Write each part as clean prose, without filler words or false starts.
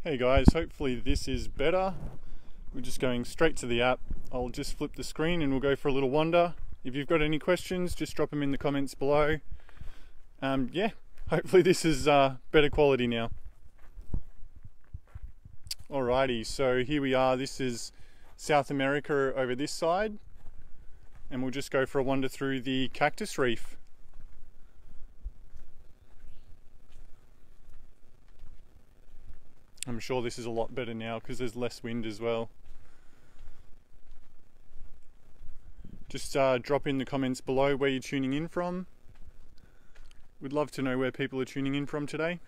Hey guys, hopefully this is better. We're just going straight to the app. I'll just flip the screen and we'll go for a little wander. If you've got any questions, just drop them in the comments below. Yeah, hopefully this is better quality now. Alrighty, so here we are. This is South America over this side. And we'll just go for a wander through the cactus reef. I'm sure this is a lot better now because there's less wind as well. Just drop in the comments below where you're tuning in from. We'd love to know where people are tuning in from today.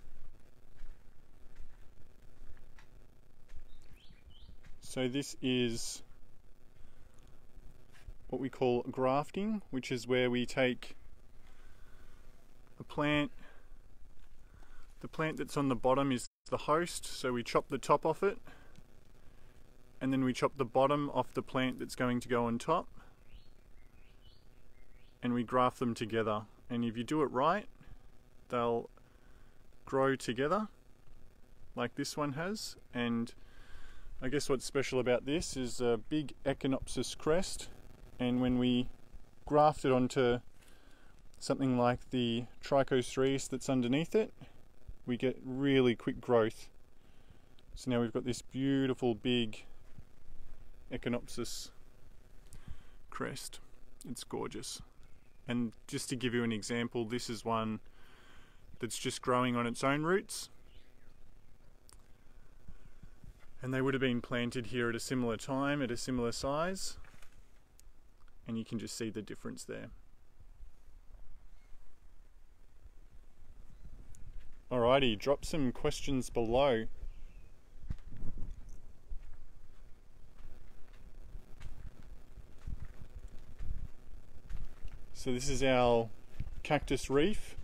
So this is what we call grafting, which is where we take a plant. The plant that's on the bottom is the host, so we chop the top off it, and then we chop the bottom off the plant that's going to go on top, and we graft them together. And if you do it right, they'll grow together like this one has. And I guess what's special about this is a big Echinopsis crest, and when we graft it onto something like the Trichocereus that's underneath it, we get really quick growth. So now we've got this beautiful big Echinopsis crest. It's gorgeous. And just to give you an example, this is one that's just growing on its own roots. And they would have been planted here at a similar time, at a similar size. And you can just see the difference there. Alrighty, drop some questions below. So this is our cactus reef.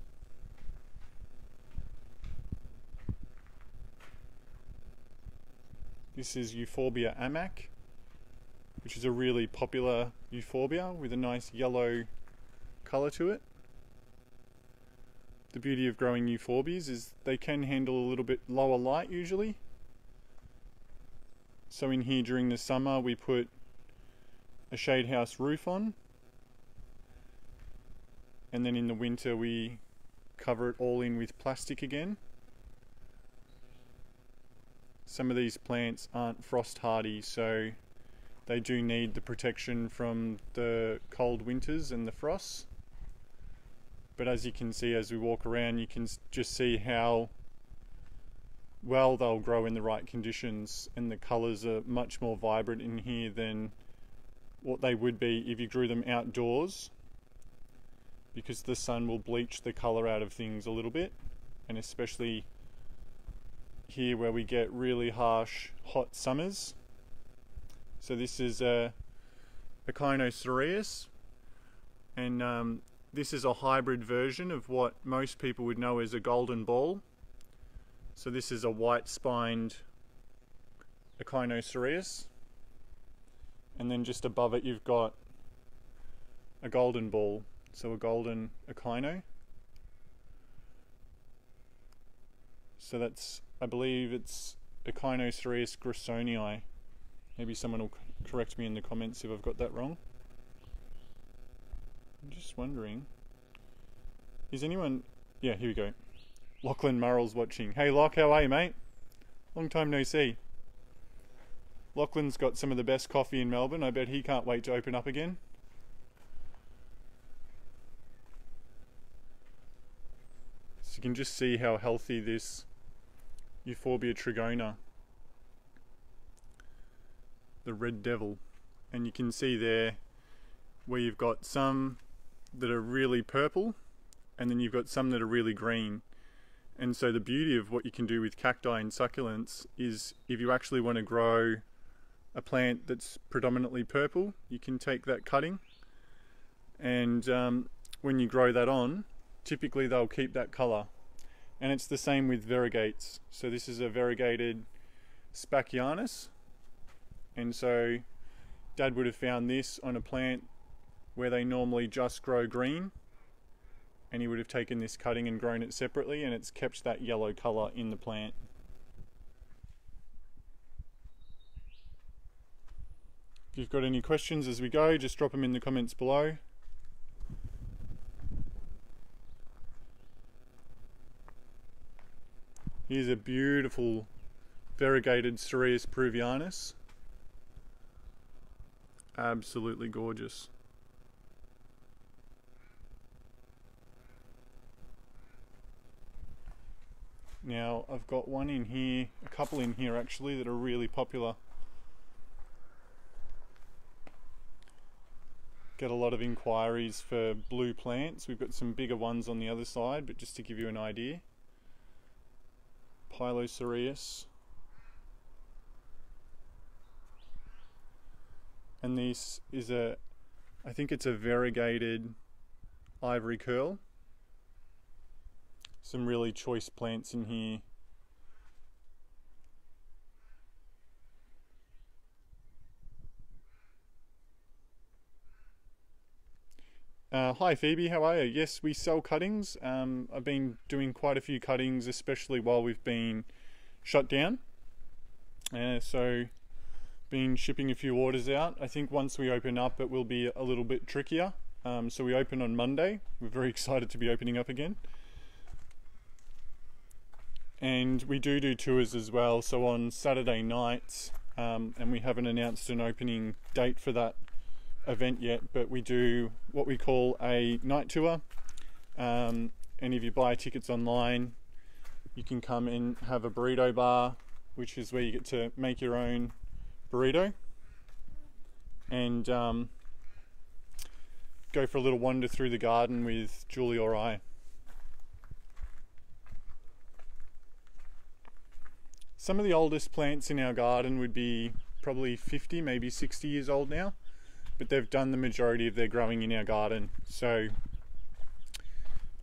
This is Euphorbia amac, which is a really popular euphorbia with a nice yellow colour to it. The beauty of growing euphorbias is they can handle a little bit lower light usually. So in here during the summer we put a shade house roof on, and then in the winter we cover it all in with plastic again. Some of these plants aren't frost hardy, so they do need the protection from the cold winters and the frosts. But as you can see, as we walk around, you can just see how well they'll grow in the right conditions, and the colours are much more vibrant in here than what they would be if you grew them outdoors, because the sun will bleach the colour out of things a little bit, and especially here where we get really harsh hot summers. So this is a Echinocereus, and this is a hybrid version of what most people would know as a golden ball. So this is a white-spined Echinocereus, and then just above it you've got a golden ball, so a golden echino. So that's, I believe it's Echinocereus grissonii. Maybe someone will correct me in the comments if I've got that wrong. I'm just wondering, is anyone... Yeah, here we go. Lachlan Murrell's watching. Hey Loch, how are you, mate? Long time no see. Lachlan's got some of the best coffee in Melbourne. I bet he can't wait to open up again. So you can just see how healthy this Euphorbia trigona, the red devil, and you can see there where you've got some that are really purple, and then you've got some that are really green. And so the beauty of what you can do with cacti and succulents is, if you actually want to grow a plant that's predominantly purple, you can take that cutting, and when you grow that on, typically they'll keep that colour. And it's the same with variegates. So this is a variegated Spacianus, and so Dad would have found this on a plant where they normally just grow green, and he would have taken this cutting and grown it separately, and it's kept that yellow colour in the plant. If you've got any questions as we go, just drop them in the comments below. Here's a beautiful variegated Cereus peruvianus. Absolutely gorgeous. Now I've got one in here, a couple in here actually, that are really popular. Get a lot of inquiries for blue plants. We've got some bigger ones on the other side, but just to give you an idea. Pilocereus. And this is I think it's a variegated ivory curl. Some really choice plants in here. Hi Phoebe, how are you? Yes, we sell cuttings. I've been doing quite a few cuttings, especially while we've been shut down. So been shipping a few orders out. I think once we open up it will be a little bit trickier. So we open on Monday. We're very excited to be opening up again. And we do tours as well, so on Saturday nights, and we haven't announced an opening date for that event yet, but we do what we call a night tour, and if you buy tickets online you can come and have a burrito bar, which is where you get to make your own burrito, and go for a little wander through the garden with Julie or I. Some of the oldest plants in our garden would be probably 50, maybe 60 years old now, but they've done the majority of their growing in our garden. So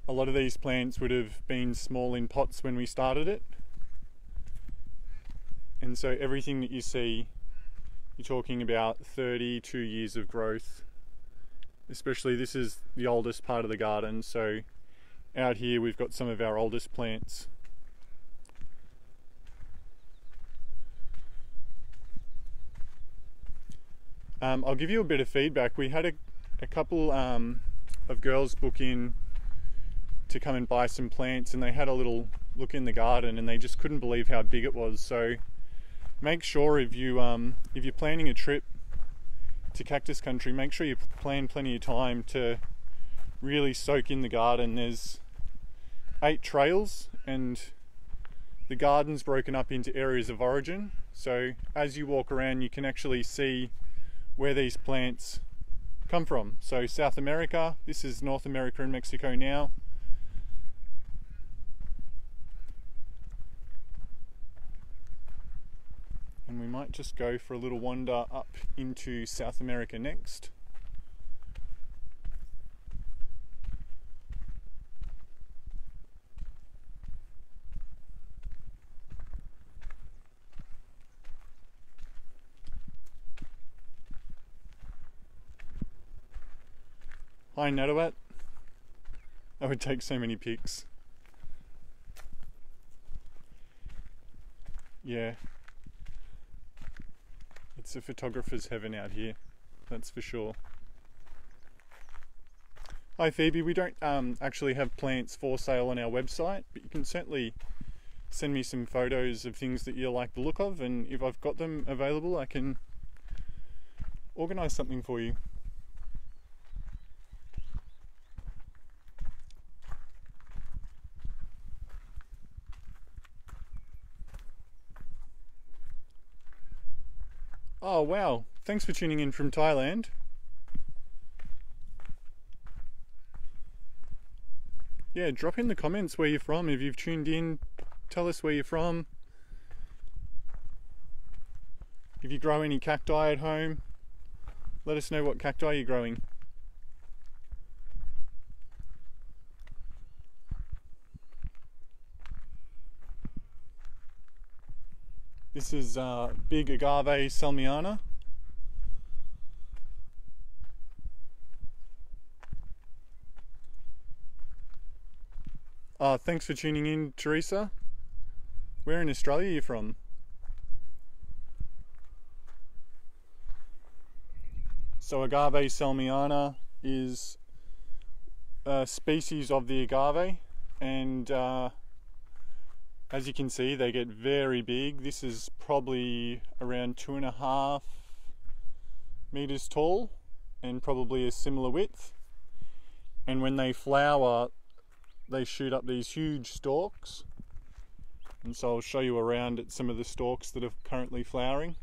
a lot of these plants would have been small in pots when we started it. And so everything that you see, you're talking about 32 years of growth. Especially this is the oldest part of the garden, so out here we've got some of our oldest plants. I'll give you a bit of feedback. We had a couple of girls book in to come and buy some plants, and they had a little look in the garden and they just couldn't believe how big it was. So make sure if you're planning a trip to Cactus Country, make sure you plan plenty of time to really soak in the garden. There's 8 trails and the garden's broken up into areas of origin. So as you walk around you can actually see where these plants come from. So South America, this is North America and Mexico now. And we might just go for a little wander up into South America next. Hi Natawat. I would take so many pics. Yeah. It's a photographer's heaven out here, that's for sure. Hi Phoebe, we don't actually have plants for sale on our website, but you can certainly send me some photos of things that you like the look of, and if I've got them available I can organise something for you. Oh wow, thanks for tuning in from Thailand. Yeah, drop in the comments where you're from. If you've tuned in, tell us where you're from. If you grow any cacti at home, let us know what cacti you're growing. This is big agave salmiana. Thanks for tuning in, Teresa. Where in Australia are you from? So agave salmiana is a species of the agave, and as you can see, they get very big. This is probably around 2.5 meters tall and probably a similar width. And when they flower, they shoot up these huge stalks. And so I'll show you around at some of the stalks that are currently flowering.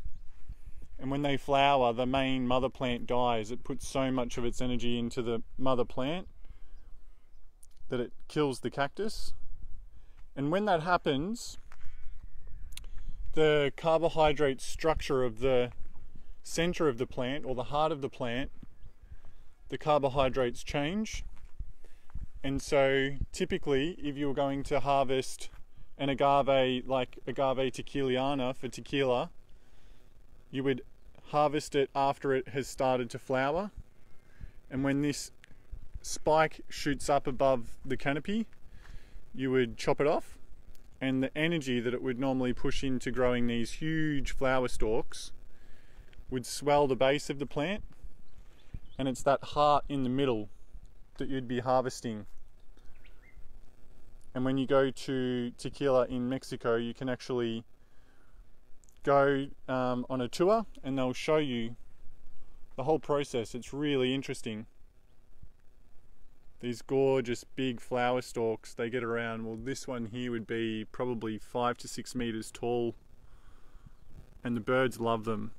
And when they flower, the main mother plant dies. It puts so much of its energy into the mother plant that it kills the cactus. And when that happens, the carbohydrate structure of the center of the plant, or the heart of the plant, the carbohydrates change. And so typically, if you were going to harvest an agave like agave tequiliana for tequila, you would harvest it after it has started to flower. And when this spike shoots up above the canopy, you would chop it off, and the energy that it would normally push into growing these huge flower stalks would swell the base of the plant, and it's that heart in the middle that you'd be harvesting. And when you go to tequila in Mexico, you can actually go on a tour and they'll show you the whole process. It's really interesting. These gorgeous big flower stalks, they get around, well, this one here would be probably 5 to 6 meters tall, and the birds love them.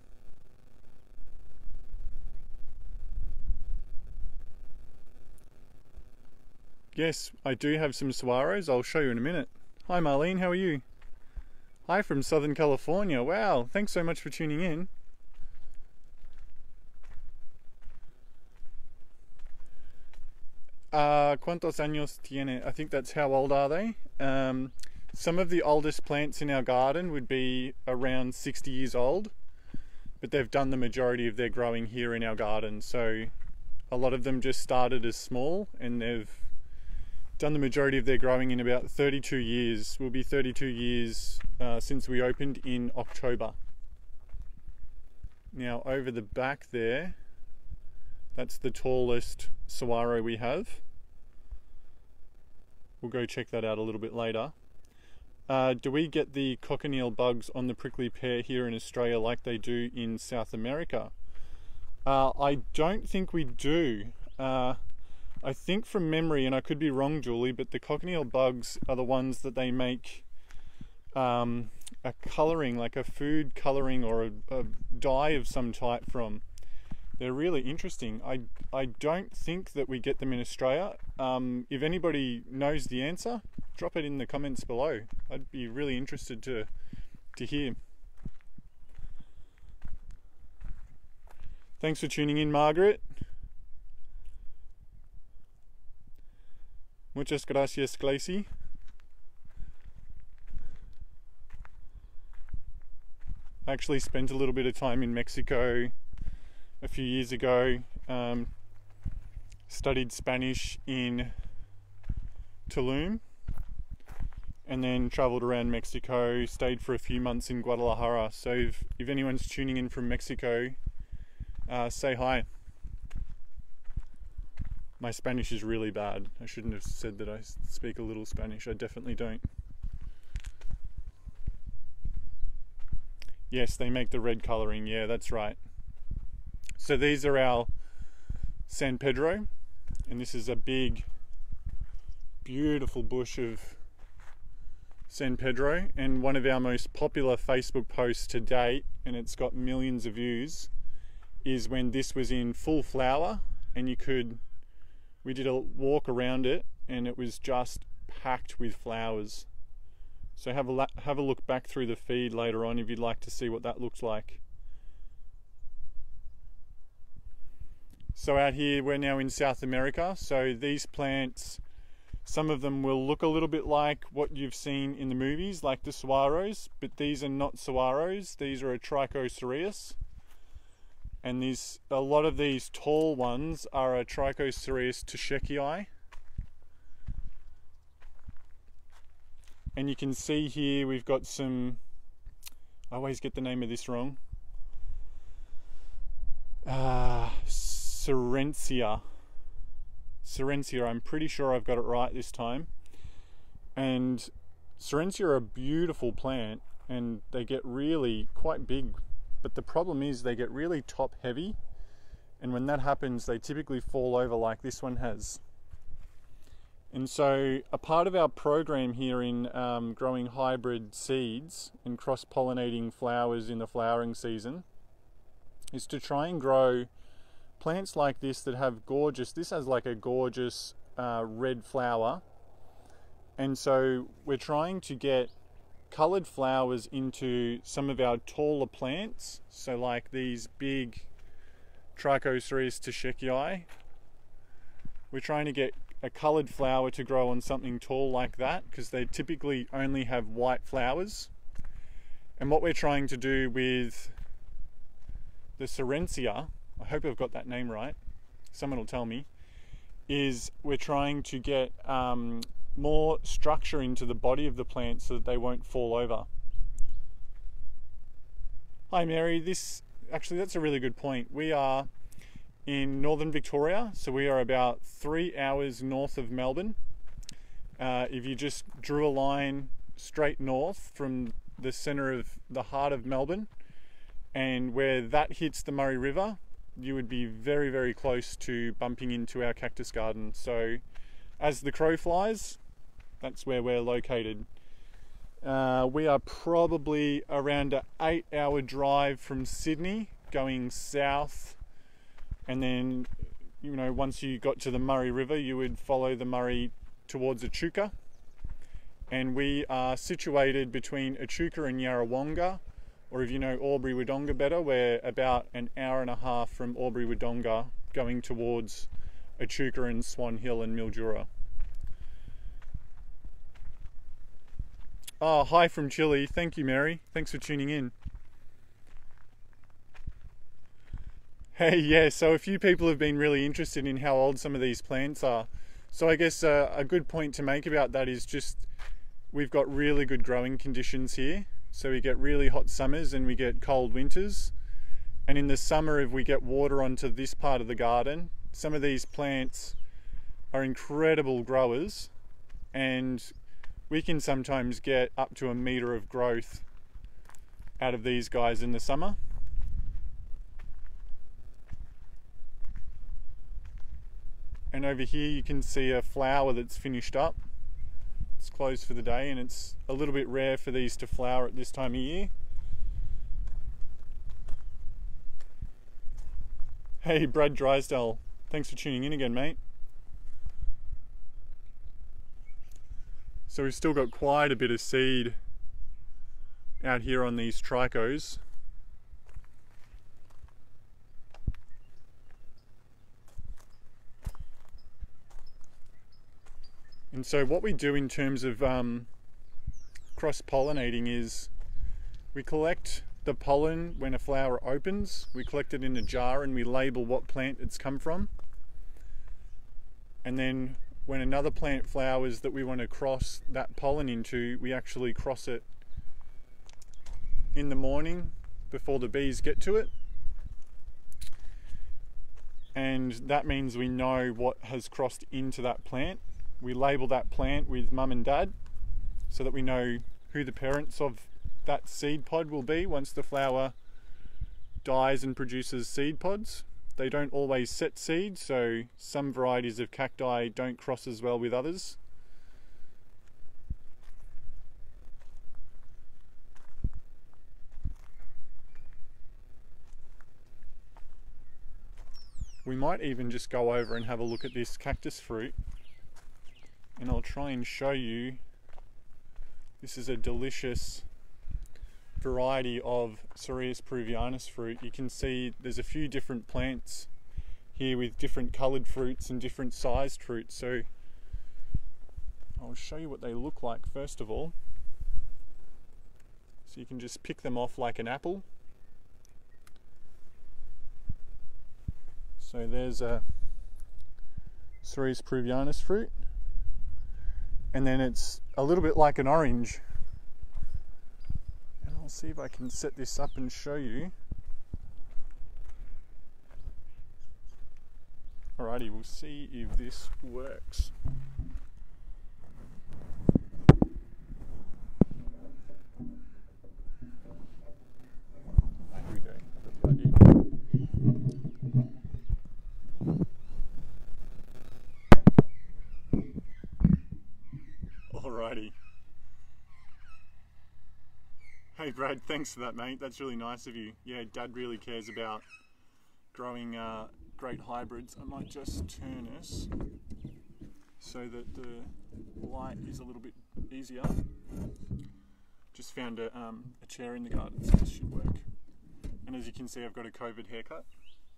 Yes, I do have some saguaros. I'll show you in a minute. Hi Marlene, how are you? Hi from Southern California. Wow, thanks so much for tuning in. ¿Cuántos años tiene? I think that's how old are they? Some of the oldest plants in our garden would be around 60 years old, but they've done the majority of their growing here in our garden. So a lot of them just started as small, and they've done the majority of their growing in about 32 years. Will be 32 years since we opened in October. Now over the back there, that's the tallest saguaro we have. We'll go check that out a little bit later. Do we get the cochineal bugs on the prickly pear here in Australia like they do in South America? I don't think we do. I think from memory, and I could be wrong, Julie, but the cochineal bugs are the ones that they make a colouring, like a food colouring or a dye of some type from. They're really interesting. I don't think that we get them in Australia. If anybody knows the answer, drop it in the comments below. I'd be really interested to hear. Thanks for tuning in, Margaret. Muchas gracias, Glacy. I actually spent a little bit of time in Mexico a few years ago. Studied Spanish in Tulum, and then travelled around Mexico, stayed for a few months in Guadalajara. So if anyone's tuning in from Mexico, say hi. My Spanish is really bad. I shouldn't have said that I speak a little Spanish. I definitely don't. Yes, they make the red colouring. Yeah, that's right. So these are our San Pedro, and this is a big, beautiful bush of San Pedro, and one of our most popular Facebook posts to date, and it's got millions of views, is when this was in full flower, and we did a walk around it, and it was just packed with flowers. So have a look back through the feed later on if you'd like to see what that looks like. So out here, we're now in South America. So these plants, some of them will look a little bit like what you've seen in the movies, like the saguaros, but these are not saguaros. These are a Trichocereus. And a lot of these tall ones are a Trichocereus tschekii. And you can see here we've got some, I always get the name of this wrong. Serencia. I'm pretty sure I've got it right this time. And Serencia are a beautiful plant, and they get really quite big, but the problem is they get really top heavy, and when that happens they typically fall over like this one has. And so a part of our program here in growing hybrid seeds and cross-pollinating flowers in the flowering season is to try and grow plants like this that have gorgeous, this has like a gorgeous red flower. And so we're trying to get coloured flowers into some of our taller plants. So like these big Trichocereus tashekii. We're trying to get a coloured flower to grow on something tall like that because they typically only have white flowers. And what we're trying to do with the Serencia, I hope I've got that name right, someone will tell me, is we're trying to get more structure into the body of the plant so that they won't fall over. Hi Mary, actually that's a really good point. We are in northern Victoria, so we are about 3 hours north of Melbourne. If you just drew a line straight north from the centre of the heart of Melbourne, and where that hits the Murray River, you would be very, very close to bumping into our cactus garden. So as the crow flies, that's where we're located. We are probably around an 8-hour drive from Sydney going south, and then, you know, once you got to the Murray River you would follow the Murray towards Echuca, and we are situated between Echuca and Yarrawonga, or if you know Albury-Wodonga better, we're about an hour and a half from Albury-Wodonga going towards Echuca and Swan Hill and Mildura. Oh, hi from Chile. Thank you, Mary. Thanks for tuning in. Hey, yeah, so a few people have been really interested in how old some of these plants are. So I guess a good point to make about that is just we've got really good growing conditions here. So we get really hot summers and we get cold winters. And in the summer, if we get water onto this part of the garden, some of these plants are incredible growers, and we can sometimes get up to 1 metre of growth out of these guys in the summer. And over here you can see a flower that's finished up. It's closed for the day, and it's a little bit rare for these to flower at this time of year. Hey Brad Drysdale, thanks for tuning in again, mate. So we've still got quite a bit of seed out here on these trichos. And so what we do in terms of cross-pollinating is we collect the pollen when a flower opens, we collect it in a jar and we label what plant it's come from. And then when another plant flowers that we want to cross that pollen into, we actually cross it in the morning before the bees get to it. And that means we know what has crossed into that plant. We label that plant with mum and dad so that we know who the parents of that seed pod will be once the flower dies and produces seed pods. They don't always set seeds, so some varieties of cacti don't cross as well with others. We might even just go over and have a look at this cactus fruit, and I'll try and show you. This is a delicious variety of Cereus peruvianus fruit. You can see there's a few different plants here with different coloured fruits and different sized fruits. So I'll show you what they look like first of all. So you can just pick them off like an apple. So there's a Cereus peruvianus fruit, and then it's a little bit like an orange. And I'll see if I can set this up and show you. Alrighty, we'll see if this works. Here we go. I've got the idea. Alrighty. Hey Brad, thanks for that, mate. That's really nice of you. Yeah, Dad really cares about growing great hybrids. I might just turn us so that the light is a little bit easier. Just found a chair in the garden, so this should work. And as you can see, I've got a COVID haircut.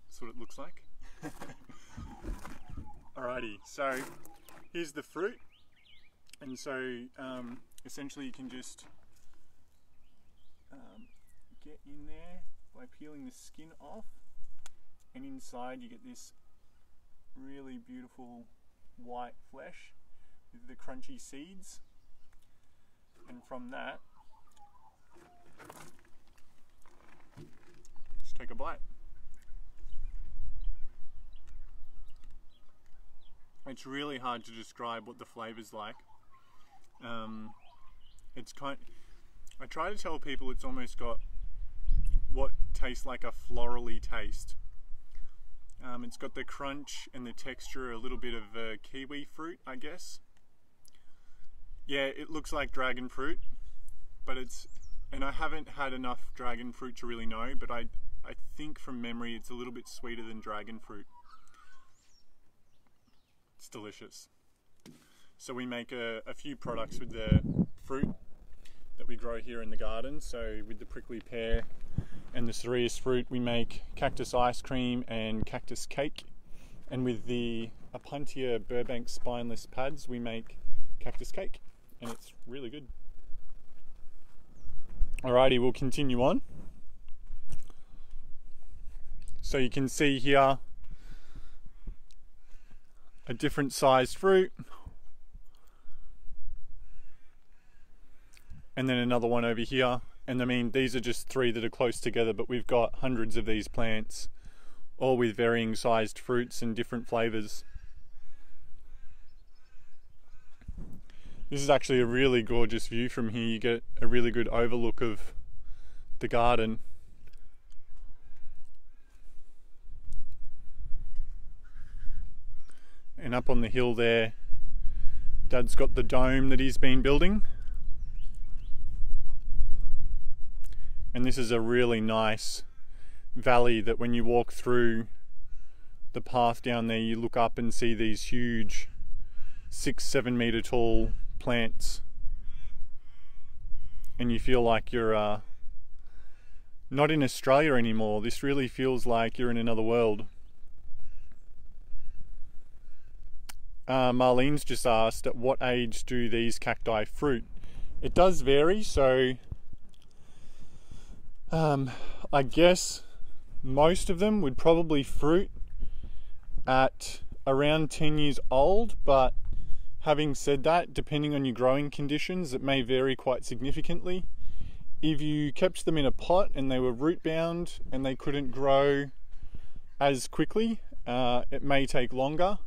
That's what it looks like. Alrighty, so here's the fruit. And so essentially you can just get in there by peeling the skin off, and inside you get this really beautiful white flesh with the crunchy seeds, and from that just take a bite. It's really hard to describe what the flavor's like. I try to tell people it's almost got what tastes like a florally taste. It's got the crunch and the texture, a little bit of kiwi fruit, I guess. Yeah, it looks like dragon fruit, but and I haven't had enough dragon fruit to really know, but I think from memory it's a little bit sweeter than dragon fruit. It's delicious. So we make a few products with the fruit that we grow here in the garden. So with the prickly pear and the cereus fruit, we make cactus ice cream and cactus cake. And with the Apuntia Burbank spineless pads, we make cactus cake, and it's really good. Alrighty, we'll continue on. So you can see here a different sized fruit, and then another one over here. And I mean, these are just three that are close together, but we've got hundreds of these plants, all with varying sized fruits and different flavors. This is actually a really gorgeous view from here. You get a really good overlook of the garden. And up on the hill there, Dad's got the dome that he's been building. And this is a really nice valley that when you walk through the path down there, you look up and see these huge 6-7 meter tall plants, and you feel like you're not in Australia anymore. This really feels like you're in another world. Marlene's just asked, at what age do these cacti fruit? It does vary, so I guess most of them would probably fruit at around 10 years old, but having said that, depending on your growing conditions, it may vary quite significantly. If you kept them in a pot and they were root bound and they couldn't grow as quickly, it may take longer.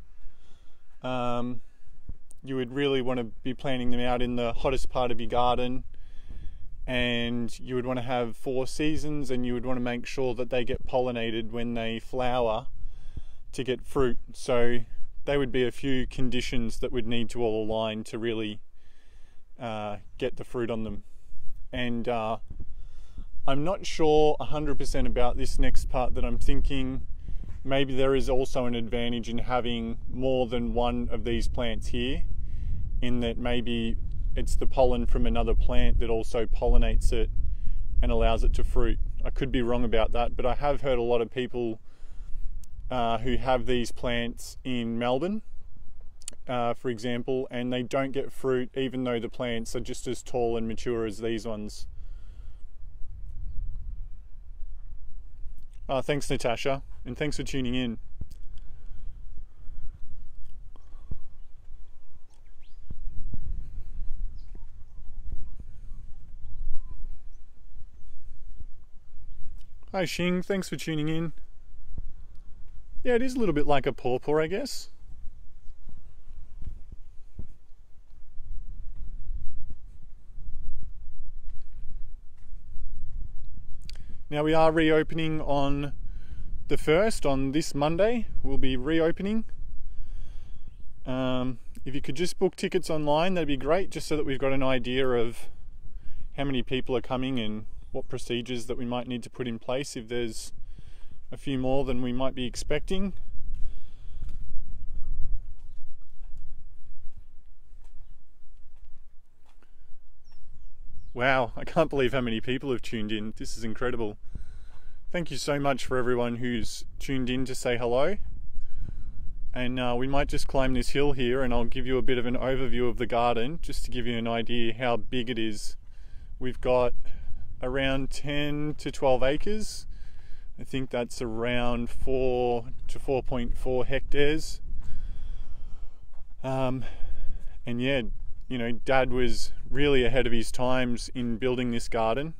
You would really want to be planting them out in the hottest part of your garden, and you would want to have 4 seasons, and you would want to make sure that they get pollinated when they flower to get fruit. So there would be a few conditions that would need to all align to really get the fruit on them. And I'm not sure 100% about this next part that I'm thinking. Maybe there is also an advantage in having more than one of these plants here, in that maybe it's the pollen from another plant that also pollinates it and allows it to fruit. I could be wrong about that, but I have heard a lot of people who have these plants in Melbourne, for example, and they don't get fruit even though the plants are just as tall and mature as these ones. Thanks, Natasha, and thanks for tuning in. Hi Xing, thanks for tuning in. Yeah, it is a little bit like a pawpaw, I guess. Now we are reopening on the 1st, on this Monday. We'll be reopening. If you could just book tickets online, that'd be great, just so that we've got an idea of how many people are coming and what procedures that we might need to put in place if there's a few more than we might be expecting. Wow, I can't believe how many people have tuned in. This is incredible. Thank you so much for everyone who's tuned in to say hello. And we might just climb this hill here, and I'll give you a bit of an overview of the garden, just to give you an idea how big it is. We've got around 10 to 12 acres. I think that's around 4 to 4.4 hectares. And yeah, you know, Dad was really ahead of his times in building this garden.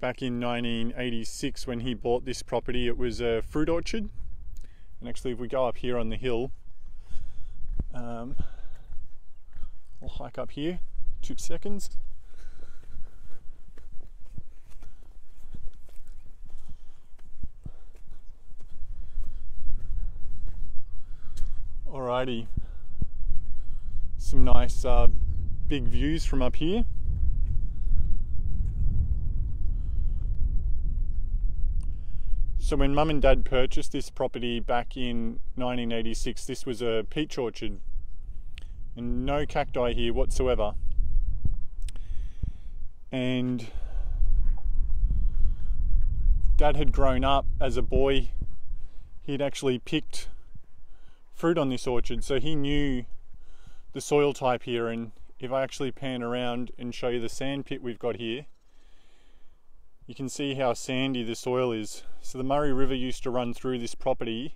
Back in 1986, when he bought this property, it was a fruit orchard. And actually, if we go up here on the hill, I'll hike up here, 2 seconds. Alrighty, some nice big views from up here. So when Mum and Dad purchased this property back in 1986, this was a peach orchard and no cacti here whatsoever. And Dad had grown up as a boy. He'd actually picked fruit on this orchard, so he knew the soil type here. And if I actually pan around and show you the sand pit we've got here, you can see how sandy the soil is. So the Murray River used to run through this property.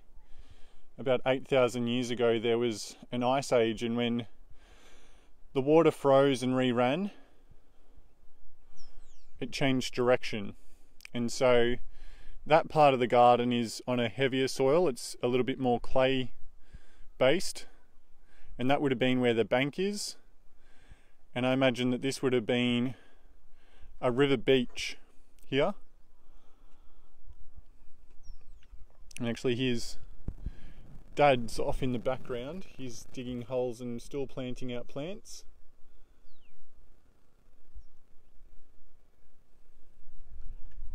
About 8,000 years ago there was an ice age, and when the water froze and re-ran, it changed direction. And so that part of the garden is on a heavier soil. It's a little bit more clay based, and that would have been where the bank is. And I imagine that this would have been a river beach here. And actually here's Dad's off in the background. He's digging holes and still planting out plants.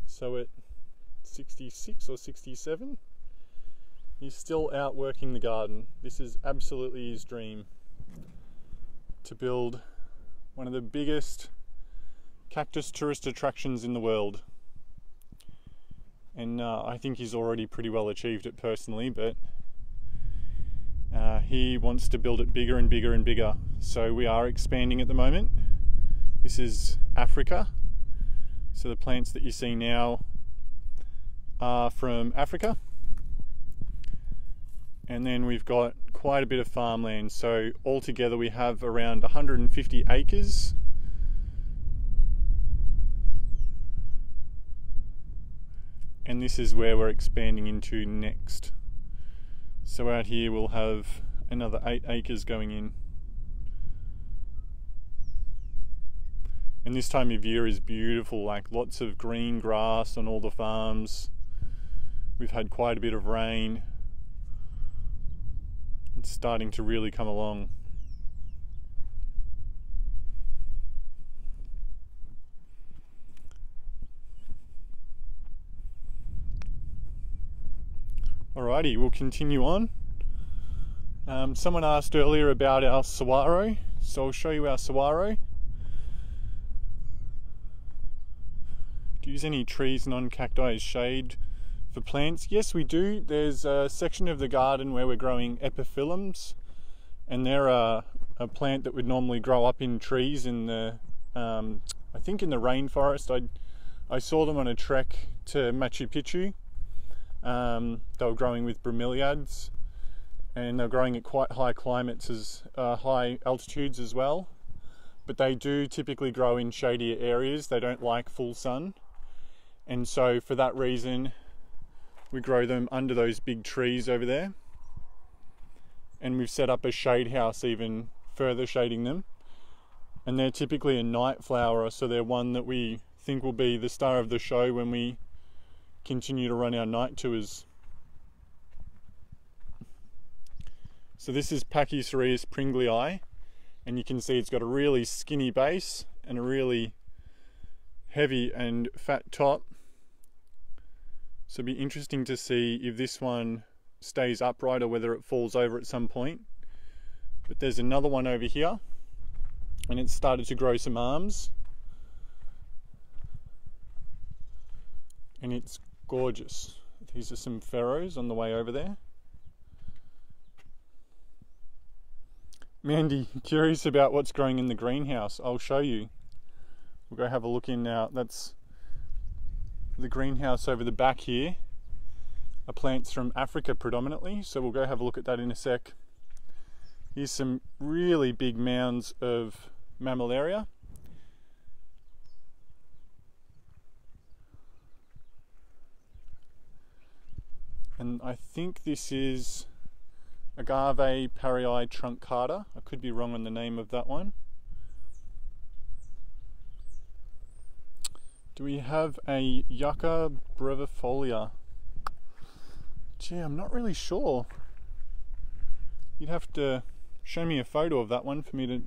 So at 66 or 67, he's still out working the garden. This is absolutely his dream, to build one of the biggest cactus tourist attractions in the world. And I think he's already pretty well achieved it personally, but he wants to build it bigger and bigger and bigger. So we are expanding at the moment. This is Africa. So the plants that you see now are from Africa. And then we've got quite a bit of farmland. So altogether we have around 150 acres. And this is where we're expanding into next. So out here we'll have another 8 acres going in. And this time of year is beautiful, like lots of green grass on all the farms. We've had quite a bit of rain. It's starting to really come along. Alrighty, we'll continue on. Someone asked earlier about our saguaro, so I'll show you our saguaro. Do you use any trees, non-cacti as shade for plants? Yes, we do. There's a section of the garden where we're growing epiphyllums, and they're a plant that would normally grow up in trees in the, I think in the rainforest. I saw them on a trek to Machu Picchu. They were growing with bromeliads, and they're growing at quite high climates, as high altitudes as well. But they do typically grow in shadier areas. They don't like full sun. And so for that reason, We grow them under those big trees over there. And we've set up a shade house even further shading them. And they're typically a night flower, so they're one that we think will be the star of the show when we continue to run our night tours. So this is Pachycereus pringlei, and you can see it's got a really skinny base and a really heavy and fat top. So it'll be interesting to see if this one stays upright or whether it falls over at some point. But there's another one over here, and it's started to grow some arms, and it's gorgeous. These are some pharaohs on the way over there. Mandy, curious about what's growing in the greenhouse? I'll show you. We'll go have a look in now. That's the greenhouse over the back here. Are plants from Africa predominantly, so we'll go have a look at that in a sec. Here's some really big mounds of mammillaria. And I think this is Agave parii truncata. I could be wrong on the name of that one. Do we have a Yucca brevifolia? Gee, I'm not really sure. You'd have to show me a photo of that one for me to...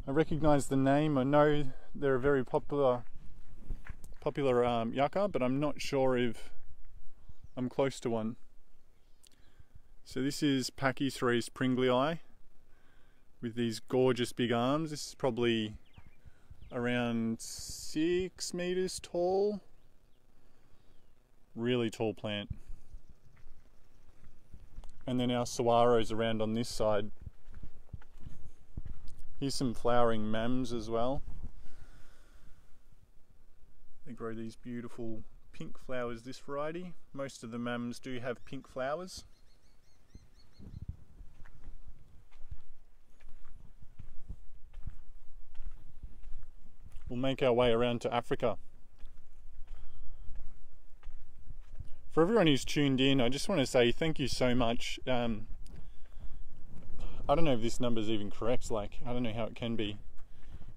I recognise the name. I know they're a very popular yucca, but I'm not sure if I'm close to one. So this is Pachycereus pringlei with these gorgeous big arms. This is probably around 6 meters tall. Really tall plant. And then our saguaros around on this side. Here's some flowering mams as well. They grow these beautiful pink flowers, this variety. Most of the mams do have pink flowers. We'll make our way around to Africa. For everyone who's tuned in, I just want to say thank you so much. I don't know if this number is even correct, I don't know how it can be.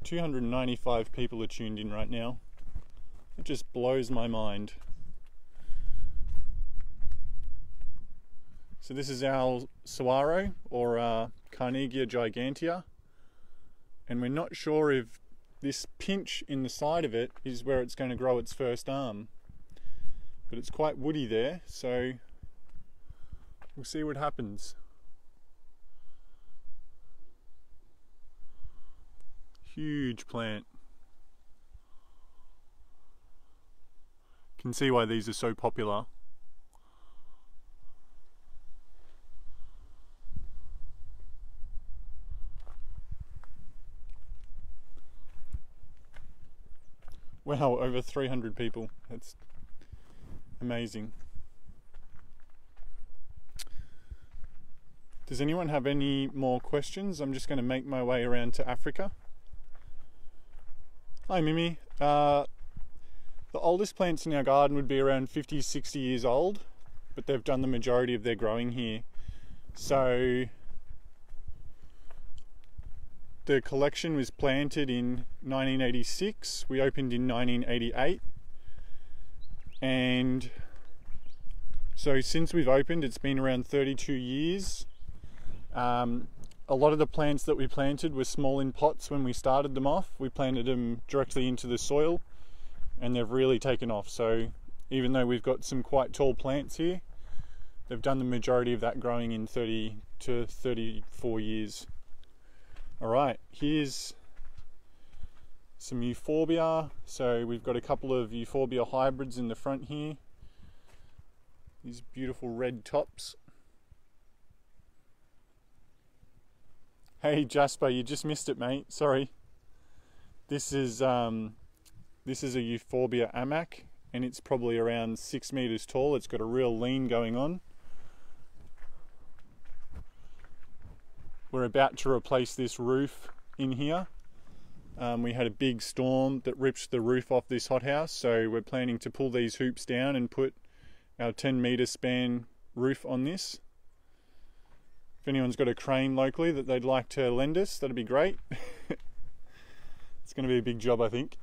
295 people are tuned in right now. It just blows my mind. So this is our saguaro, or Carnegie gigantea, and we're not sure if this pinch in the side of it is where it's going to grow its first arm, but it's quite woody there, so we'll see what happens. Huge plant. You can see why these are so popular. Wow, over 300 people. That's amazing. Does anyone have any more questions? I'm just going to make my way around to Africa. Hi Mimi. The oldest plants in our garden would be around 50, 60 years old, but they've done the majority of their growing here. So the collection was planted in 1986. We opened in 1988. And so since we've opened, it's been around 32 years. A lot of the plants that we planted were small in pots when we started them off. We planted them directly into the soil, and they've really taken off. So even though we've got some quite tall plants here, they've done the majority of that growing in 30 to 34 years. Alright, here's some euphorbia. So we've got a couple of euphorbia hybrids in the front here. These beautiful red tops. Hey Jasper, you just missed it, mate. Sorry. This is a euphorbia amac, and it's probably around 6 meters tall. It's got a real lean going on. We're about to replace this roof in here. We had a big storm that ripped the roof off this hothouse, so we're planning to pull these hoops down and put our 10-meter span roof on this. If anyone's got a crane locally that they'd like to lend us, that'd be great. It's going to be a big job, I think.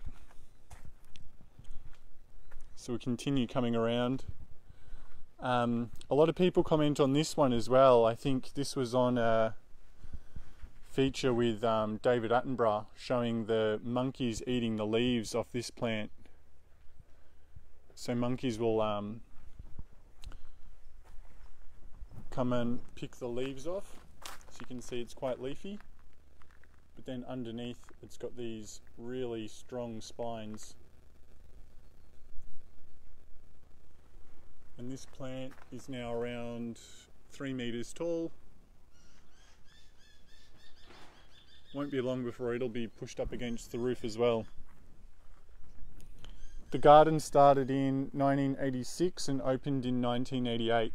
So we'll continue coming around. A lot of people comment on this one as well. I think this was on a feature with David Attenborough, showing the monkeys eating the leaves off this plant. So monkeys will come and pick the leaves off. So you can see it's quite leafy, but then underneath it's got these really strong spines. And this plant is now around 3 meters tall. Won't be long before it'll be pushed up against the roof as well. The garden started in 1986 and opened in 1988.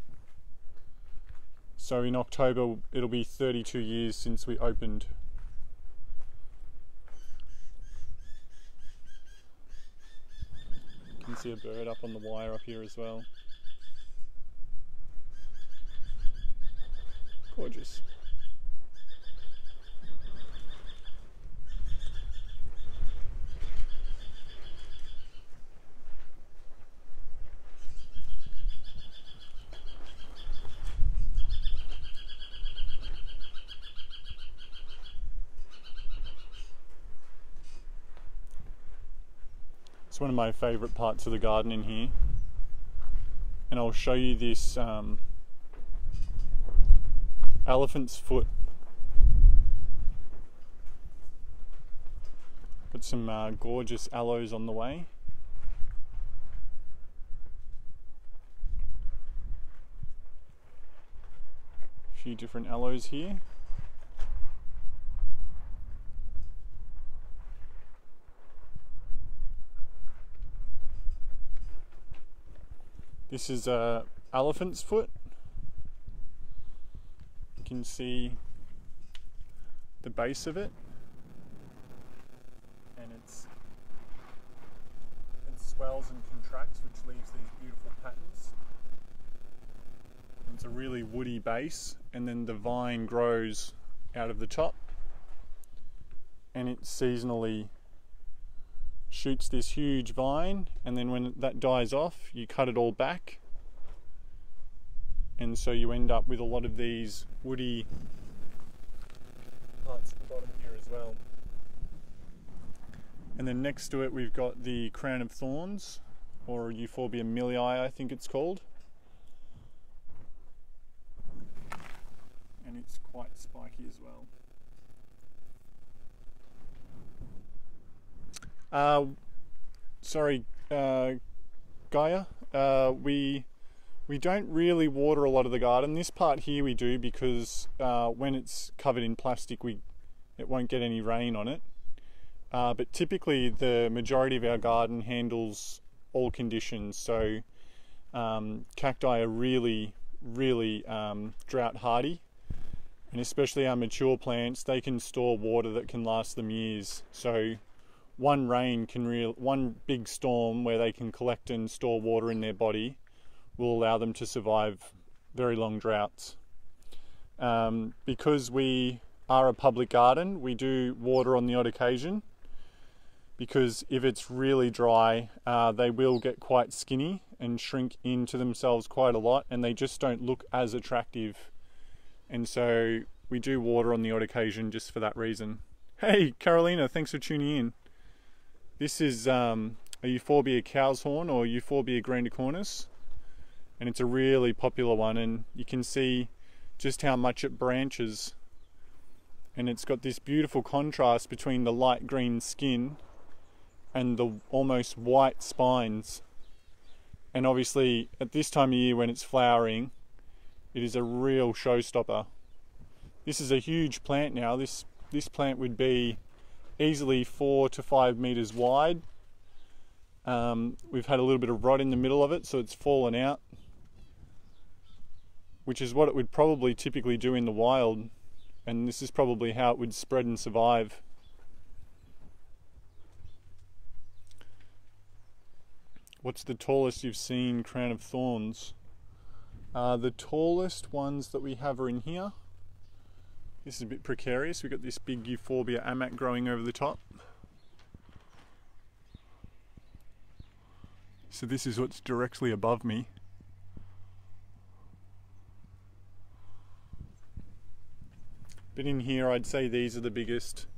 So in October it'll be 32 years since we opened. You can see a bird up on the wire up here as well. Gorgeous. It's one of my favourite parts of the garden in here, and I'll show you this elephant's foot. Got some gorgeous aloes on the way. A few different aloes here. This is a elephant's foot. You can see the base of it, and it swells and contracts, which leaves these beautiful patterns. It's a really woody base, and then the vine grows out of the top, and it seasonally shoots this huge vine, and then when that dies off you cut it all back, and so you end up with a lot of these woody parts at the bottom here as well. And then next to it we've got the crown of thorns, or Euphorbia millii I think it's called, and it's quite spiky as well. Gaia, we don't really water a lot of the garden. This part here we do, because when it's covered in plastic it won't get any rain on it. But typically the majority of our garden handles all conditions, so cacti are really drought hardy, and especially our mature plants, they can store water that can last them years. So one big storm where they can collect and store water in their body will allow them to survive very long droughts. Because we are a public garden, we do water on the odd occasion, because if it's really dry, they will get quite skinny and shrink into themselves quite a lot, and they just don't look as attractive. And so we do water on the odd occasion just for that reason. Hey Carolina, thanks for tuning in. This is a Euphorbia cow's horn, or Euphorbia grandicornis, and it's a really popular one, and you can see just how much it branches, and it's got this beautiful contrast between the light green skin and the almost white spines. And obviously at this time of year when it's flowering, it is a real showstopper. This is a huge plant now. This plant would be easily 4 to 5 meters wide. We've had a little bit of rot in the middle of it, so it's fallen out, which is what it would probably typically do in the wild, and this is probably how it would spread and survive. What's the tallest you've seen crown of thorns? The tallest ones that we have are in here. This is a bit precarious. We've got this big Euphorbia amac growing over the top. So this is what's directly above me. But in here I'd say these are the biggest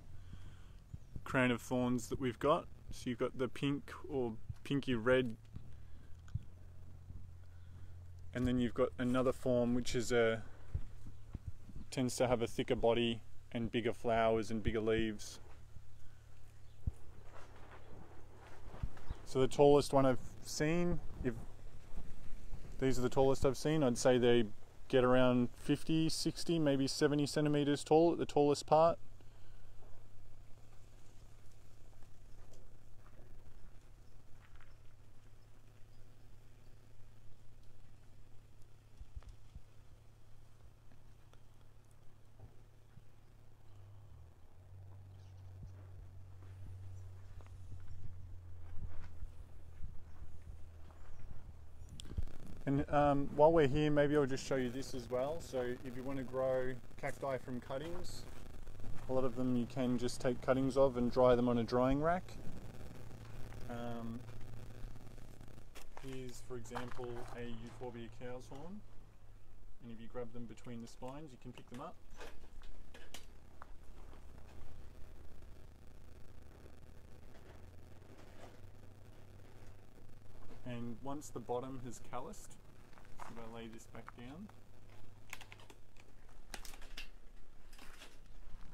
crown of thorns that we've got. So you've got the pink or pinky red, and then you've got another form which is tends to have a thicker body and bigger flowers and bigger leaves. So the tallest one I've seen, if these are the tallest I've seen, I'd say they get around 50, 60, maybe 70 centimeters tall at the tallest part. And while we're here, maybe I'll just show you this as well. So if you want to grow cacti from cuttings, a lot of them you can just take cuttings of and dry them on a drying rack. Here's, for example, a Euphorbia cow's horn, and if you grab them between the spines, you can pick them up. And once the bottom has calloused, so if I lay this back down,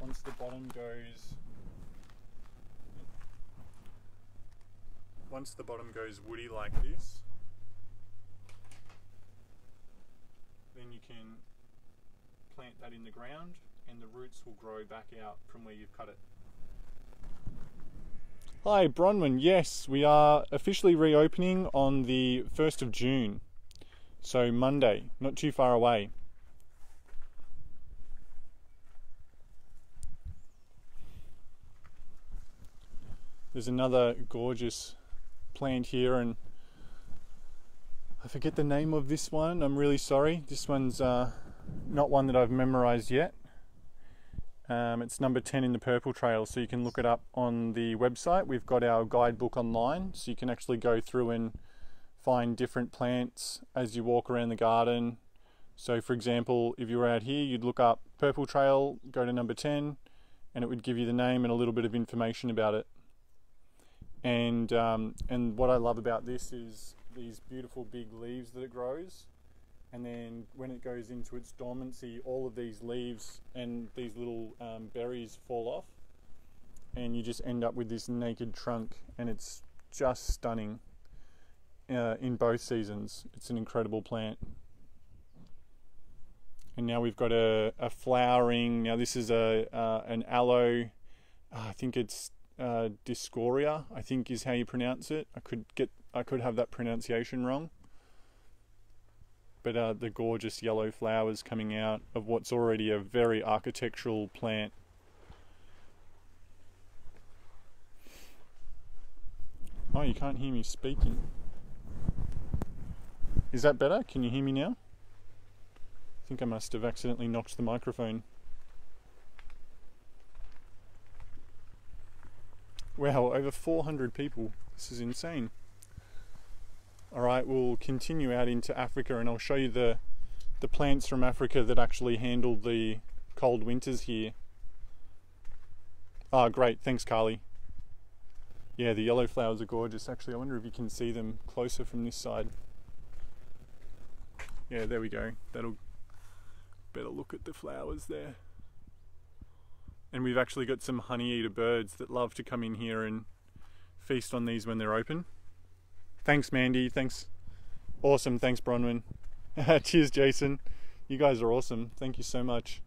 once the bottom goes woody like this, then you can plant that in the ground and the roots will grow back out from where you've cut it. Hi Bronwyn, yes, we are officially reopening on the 1st of June, so Monday, not too far away. There's another gorgeous plant here, and I forget the name of this one, I'm really sorry. This one's not one that I've memorized yet. It's number 10 in the purple trail, so you can look it up on the website. We've got our guidebook online, so you can actually go through and find different plants as you walk around the garden. So for example, if you were out here, you'd look up purple trail, go to number 10, and it would give you the name and a little bit of information about it. And what I love about this is these beautiful big leaves that it grows. And then when it goes into its dormancy, all of these leaves and these little berries fall off, and you just end up with this naked trunk, and it's just stunning in both seasons. It's an incredible plant. And now we've got a flowering, now this is an aloe, I think it's Discoria, I think is how you pronounce it. I could have that pronunciation wrong. But the gorgeous yellow flowers coming out of what's already a very architectural plant. Oh, you can't hear me speaking. Is that better? Can you hear me now? I think I must have accidentally knocked the microphone. Wow, over 400 people. This is insane. Alright, we'll continue out into Africa and I'll show you the plants from Africa that actually handle the cold winters here. Ah, great, thanks Carly. Yeah, the yellow flowers are gorgeous. Actually, I wonder if you can see them closer from this side. Yeah, there we go. That'll better look at the flowers there. And we've actually got some honey-eater birds that love to come in here and feast on these when they're open. Thanks Mandy, thanks. Awesome, thanks Bronwyn. Cheers Jason, you guys are awesome, thank you so much.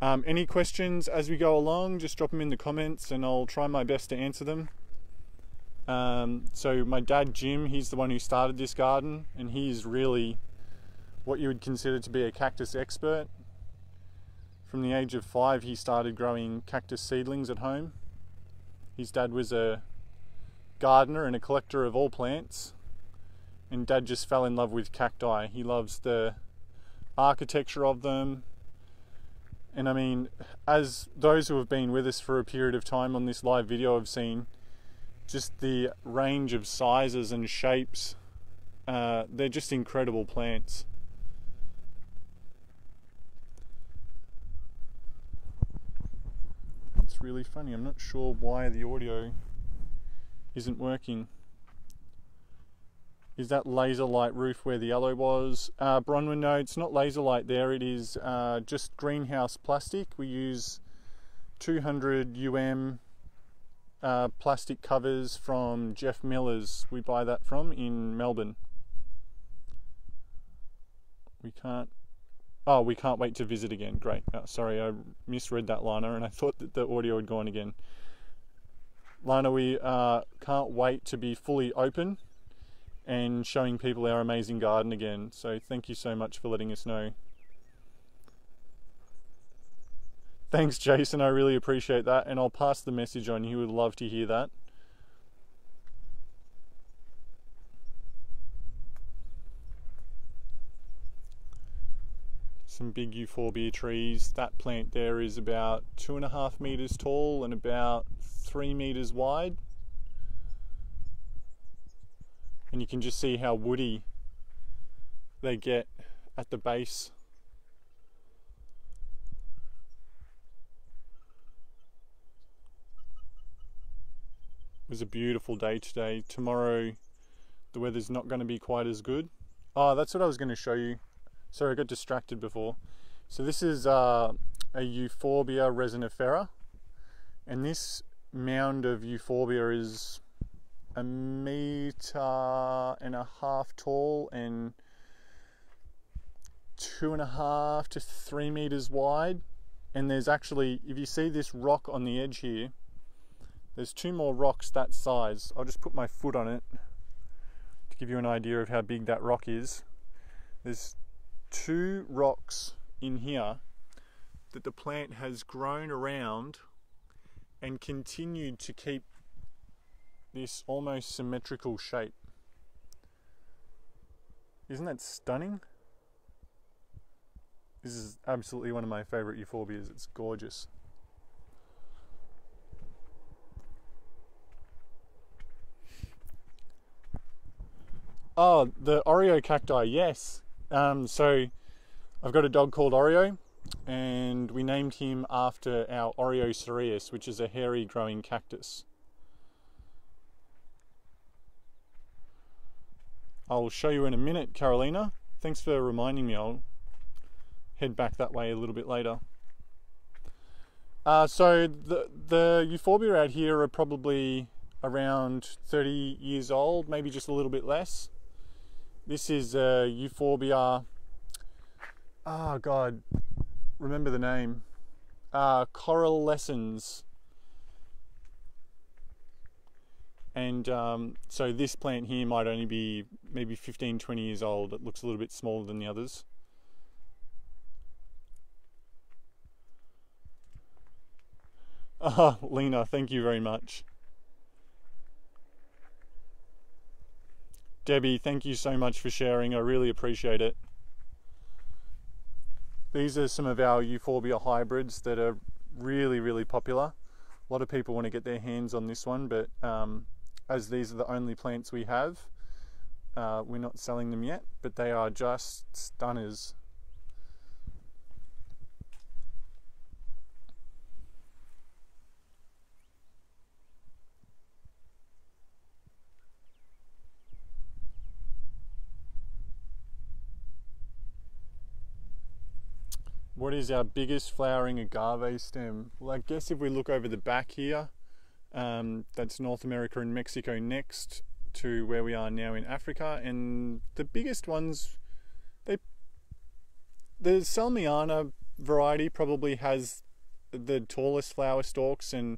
Any questions as we go along, just drop them in the comments and I'll try my best to answer them. So my dad Jim, he's the one who started this garden, and he's really what you would consider to be a cactus expert. From the age of 5, he started growing cactus seedlings at home. His dad was a gardener and a collector of all plants, and Dad just fell in love with cacti. He loves the architecture of them. And I mean, as those who have been with us for a period of time on this live video have seen, just the range of sizes and shapes, they're just incredible plants. It's really funny, I'm not sure why the audio isn't working. Is that laser light roof where the yellow was? Bronwyn, no, it's not laser light there, it is just greenhouse plastic. We use 200 plastic covers from Jeff Miller's. We buy that from in Melbourne. We can't wait to visit again. Great. Sorry, I misread that, Lana, and I thought that the audio had gone again. Lana, we can't wait to be fully open and showing people our amazing garden again. So thank you so much for letting us know. Thanks, Jason. I really appreciate that, and I'll pass the message on. You would love to hear that. Some big euphorbia trees. That plant there is about 2.5 meters tall and about 3 meters wide. And you can just see how woody they get at the base. It was a beautiful day today. Tomorrow the weather's not going to be quite as good. Oh, that's what I was going to show you. Sorry, I got distracted before. So this is a Euphorbia resinifera, and this mound of Euphorbia is 1.5 meters tall and 2.5 to 3 meters wide. And there's actually, if you see this rock on the edge here, there's 2 more rocks that size. I'll just put my foot on it to give you an idea of how big that rock is. There's 2 rocks in here that the plant has grown around and continued to keep this almost symmetrical shape. Isn't that stunning? This is absolutely one of my favorite euphorbias. It's gorgeous. Oh, the Oreo cacti, yes. So I've got a dog called Oreo, and we named him after our Oreo cereus, which is a hairy growing cactus. I'll show you in a minute, Carolina. Thanks for reminding me. I'll head back that way a little bit later. So the euphorbia out here are probably around 30 years old, maybe just a little bit less. This is Euphorbia, oh God, remember the name, Coralescens. And so this plant here might only be maybe 15-20 years old. It looks a little bit smaller than the others. Lena, thank you very much. Debbie, thank you so much for sharing. I really appreciate it. These are some of our Euphorbia hybrids that are really, really popular. A lot of people want to get their hands on this one, but as these are the only plants we have, we're not selling them yet, but they are just stunners. What is our biggest flowering agave stem? Well, I guess if we look over the back here, that's North America and Mexico next to where we are now in Africa, and the biggest ones, the Salmiana variety probably has the tallest flower stalks, and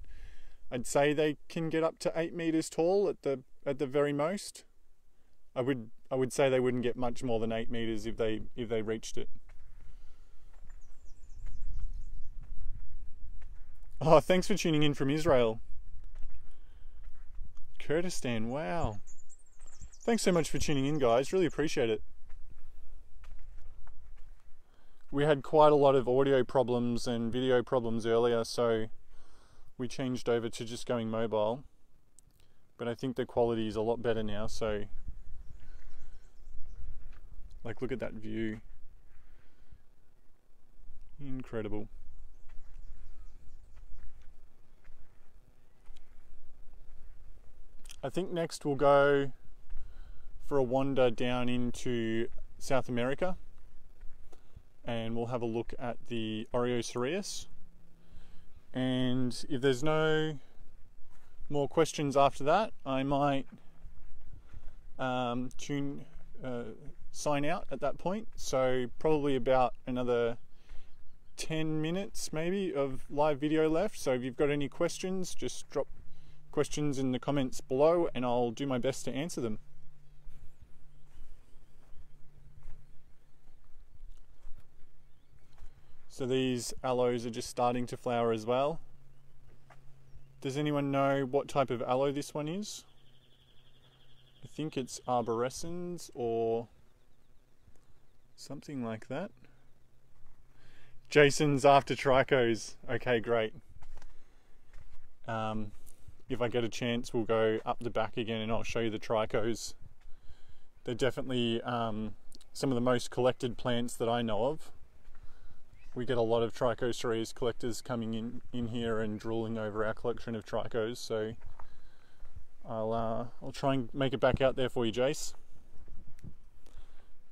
I'd say they can get up to 8 meters tall at the very most. I would say they wouldn't get much more than 8 meters if they reached it. Oh, thanks for tuning in from Israel. Kurdistan, wow. Thanks so much for tuning in, guys. Really appreciate it. We had quite a lot of audio problems and video problems earlier, so we changed over to just going mobile. But I think the quality is a lot better now, so like, look at that view. Incredible. I think next we'll go for a wander down into South America, and we'll have a look at the Oreocereus. And if there's no more questions after that, I might sign out at that point. So probably about another 10 minutes maybe of live video left. So if you've got any questions, just drop questions in the comments below and I'll do my best to answer them. So these aloes are just starting to flower as well. Does anyone know what type of aloe this one is? I think it's arborescens or something like that. Jason's after trichos. Okay, great. If I get a chance, we'll go up the back again and I'll show you the trichos. They're definitely some of the most collected plants that I know of. We get a lot of Trichocereus collectors coming in here and drooling over our collection of trichos, so I'll try and make it back out there for you, Jace.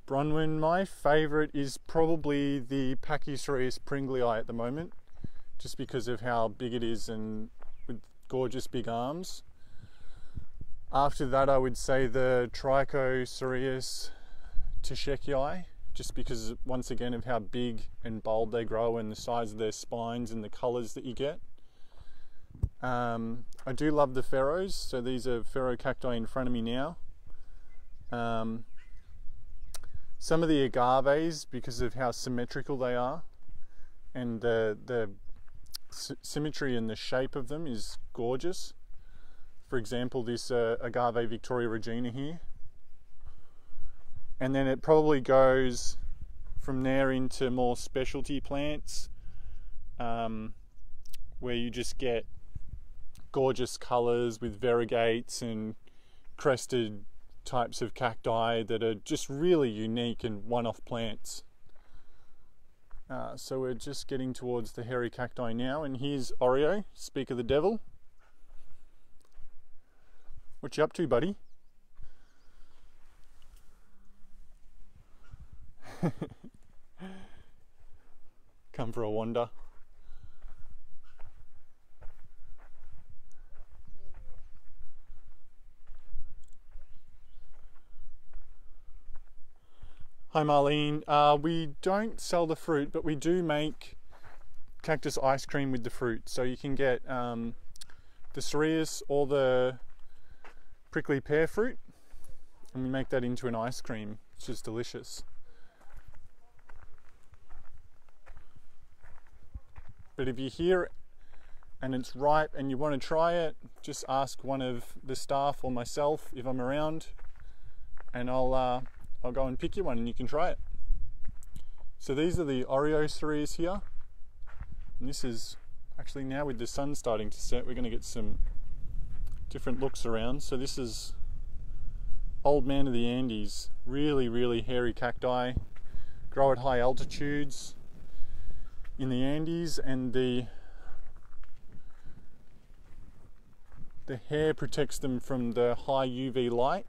Bronwyn, my favourite is probably the Pachycereus pringlei at the moment, just because of how big it is and with gorgeous big arms. After that, I would say the Trichocereus tschekii, just because once again of how big and bold they grow and the size of their spines and the colours that you get. I do love the pharaohs, so these are pharaoh-cacti in front of me now. Some of the agaves, because of how symmetrical they are and the symmetry and the shape of them is gorgeous. For example, this agave Victoria Regina here. And then it probably goes from there into more specialty plants, where you just get gorgeous colours with variegates and crested types of cacti that are just really unique and one-off plants. So we're just getting towards the hairy cacti now, and here's Oreo, speak of the devil. What you up to, buddy? Come for a wander. Hi Marlene, we don't sell the fruit, but we do make cactus ice cream with the fruit. So you can get the cereus or the prickly pear fruit, and we make that into an ice cream. It's just delicious. But if you're here and it's ripe and you want to try it, just ask one of the staff or myself if I'm around, and I'll go and pick you one and you can try it. So these are the Oreocereus here, and this is actually, now with the sun starting to set, we're going to get some different looks around. So this is Old Man of the Andes, really hairy cacti, grow at high altitudes in the Andes, and the hair protects them from the high UV light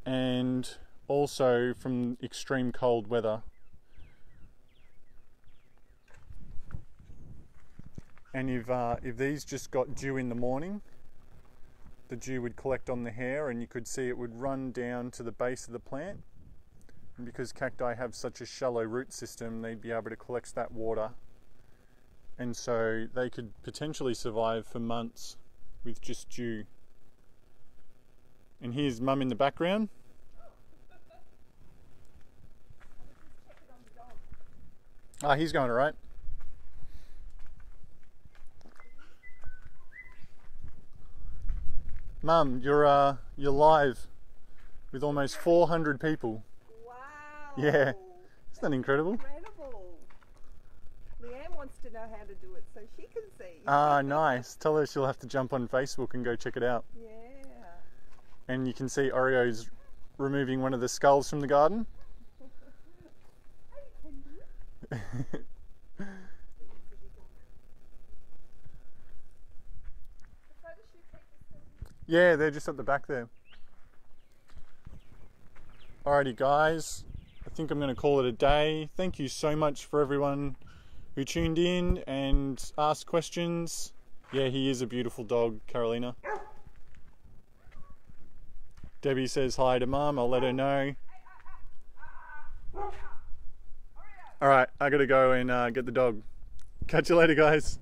and also from extreme cold weather. And if these just got dew in the morning, the dew would collect on the hair and you could see it would run down to the base of the plant. And because cacti have such a shallow root system, they'd be able to collect that water. And so they could potentially survive for months with just dew. And here's Mum in the background. He's going all right. Mum, you're live with almost 400 people. Wow. Yeah. Isn't that incredible? Incredible. Leanne wants to know how to do it so she can see. Ah, nice. Tell her she'll have to jump on Facebook and go check it out. Yeah. And you can see Oreo's removing one of the skulls from the garden. Yeah, they're just at the back there. Alrighty guys, I think I'm going to call it a day. Thank you so much for everyone who tuned in and asked questions. Yeah, he is a beautiful dog, Carolina. Debbie says hi to Mum, I'll let her know. Alright, I gotta go and get the dog. Catch you later guys.